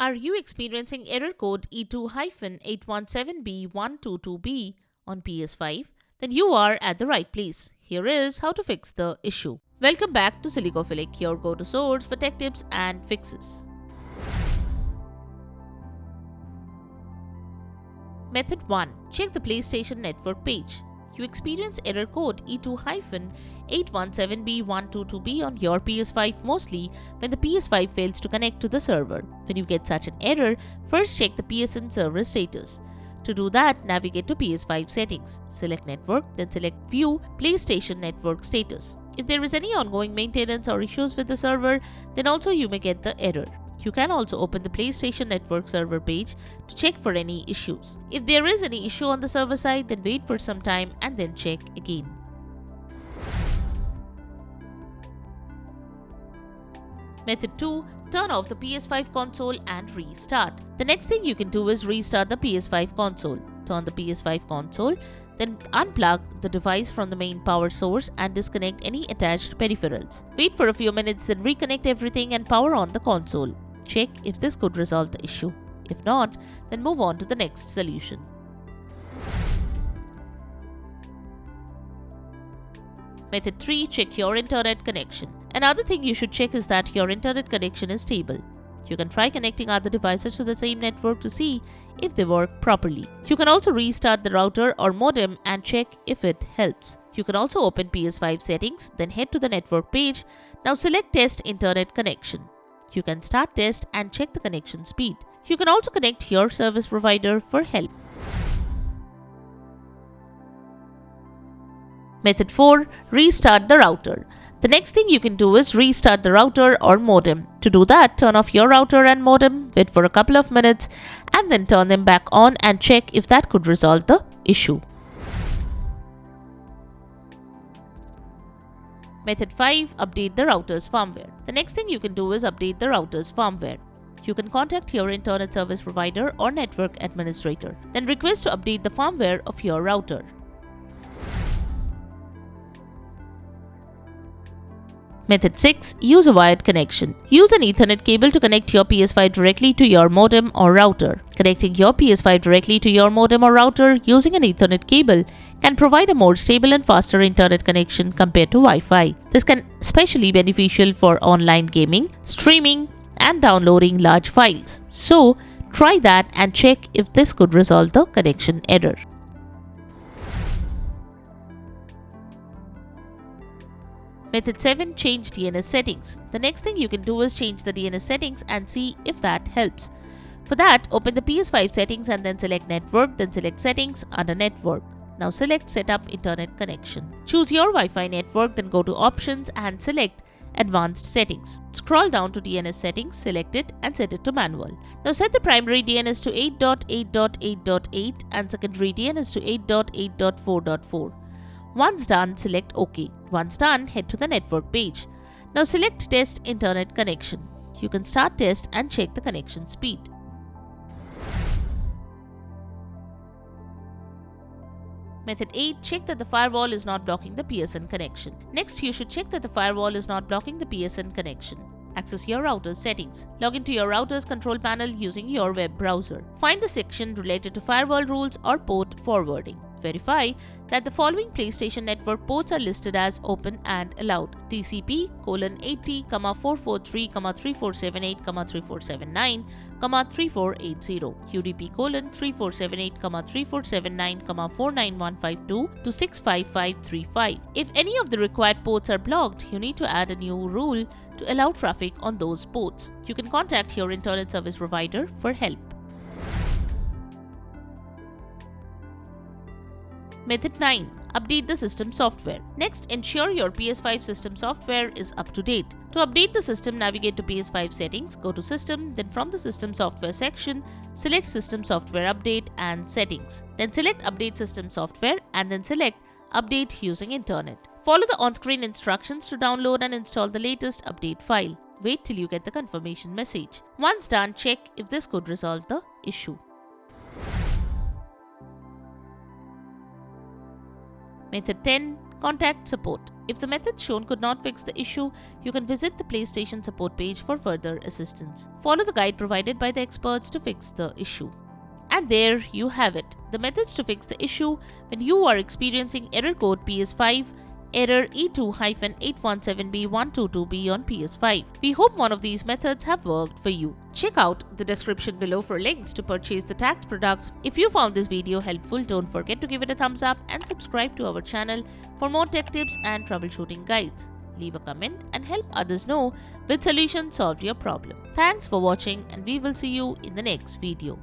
Are you experiencing error code E2-817B122B on PS5? Then you are at the right place. Here is how to fix the issue. Welcome back to Silicophilic, your go-to source for tech tips and fixes. Method 1. Check the PlayStation Network page. You experience error code E2-817B122B on your PS5 mostly when the PS5 fails to connect to the server. When you get such an error, first check the PSN server status. To do that, navigate to PS5 settings. Select Network, then select View PlayStation Network status. If there is any ongoing maintenance or issues with the server, then also you may get the error. You can also open the PlayStation Network server page to check for any issues. If there is any issue on the server side, then wait for some time and then check again. Method 2. Turn off the PS5 console and restart. The next thing you can do is restart the PS5 console. Turn the PS5 console, then unplug the device from the main power source and disconnect any attached peripherals. Wait for a few minutes, then reconnect everything and power on the console. Check if this could resolve the issue. If not, then move on to the next solution. Method 3. Check your internet connection. Another thing you should check is that your internet connection is stable. You can try connecting other devices to the same network to see if they work properly. You can also restart the router or modem and check if it helps. You can also open PS5 settings, then head to the network page. Now select Test Internet Connection. You can start test and check the connection speed. You can also connect your service provider for help. Method 4. Restart the router. The next thing you can do is restart the router or modem. To do that, turn off your router and modem, wait for a couple of minutes, and then turn them back on and check if that could resolve the issue. Method 5. Update the router's firmware. The next thing you can do is update the router's firmware. You can contact your internet service provider or network administrator, then request to update the firmware of your router. Method 6. Use a wired connection. Use an Ethernet cable to connect your PS5 directly to your modem or router. Connecting your PS5 directly to your modem or router using an Ethernet cable can provide a more stable and faster internet connection compared to Wi-Fi. This can especially be beneficial for online gaming, streaming, and downloading large files. So, try that and check if this could resolve the connection error. Method 7. Change DNS settings. The next thing you can do is change the DNS settings and see if that helps. For that, open the PS5 settings and then select Network, then select Settings under Network. Now select Setup Internet Connection. Choose your Wi-Fi network, then go to Options and select Advanced Settings. Scroll down to DNS settings, select it and set it to manual. Now set the primary DNS to 8.8.8.8 and secondary DNS to 8.8.4.4. Once done, select OK. Once done, head to the network page. Now select Test Internet Connection. You can start test and check the connection speed. Method 8. Check that the firewall is not blocking the PSN connection. Next, you should check that the firewall is not blocking the PSN connection. Access your router's settings. Log into your router's control panel using your web browser. Find the section related to firewall rules or port forwarding. Verify that the following PlayStation Network ports are listed as open and allowed: TCP:80,443,3478,3479, 3480, UDP:3478,3479, 49152 to 65535. If any of the required ports are blocked, you need to add a new rule to allow traffic on those ports. You can contact your internet service provider for help. Method 9. Update the system software. Next, ensure your PS5 system software is up to date. To update the system, navigate to PS5 settings, go to System, then from the System Software section, select System Software Update and Settings. Then select Update System Software and then select Update using Internet. Follow the on-screen instructions to download and install the latest update file. Wait till you get the confirmation message. Once done, check if this could resolve the issue. Method 10. Contact support. If the methods shown could not fix the issue, you can visit the PlayStation support page for further assistance. Follow the guide provided by the experts to fix the issue. And there you have it, the methods to fix the issue when you are experiencing error code PS5 error E2-817B122B on PS5. We hope one of these methods have worked for you. Check out the description below for links to purchase the tagged products. If you found this video helpful, don't forget to give it a thumbs up and subscribe to our channel for more tech tips and troubleshooting guides. Leave a comment and help others know which solution solved your problem. Thanks for watching, and we will see you in the next video.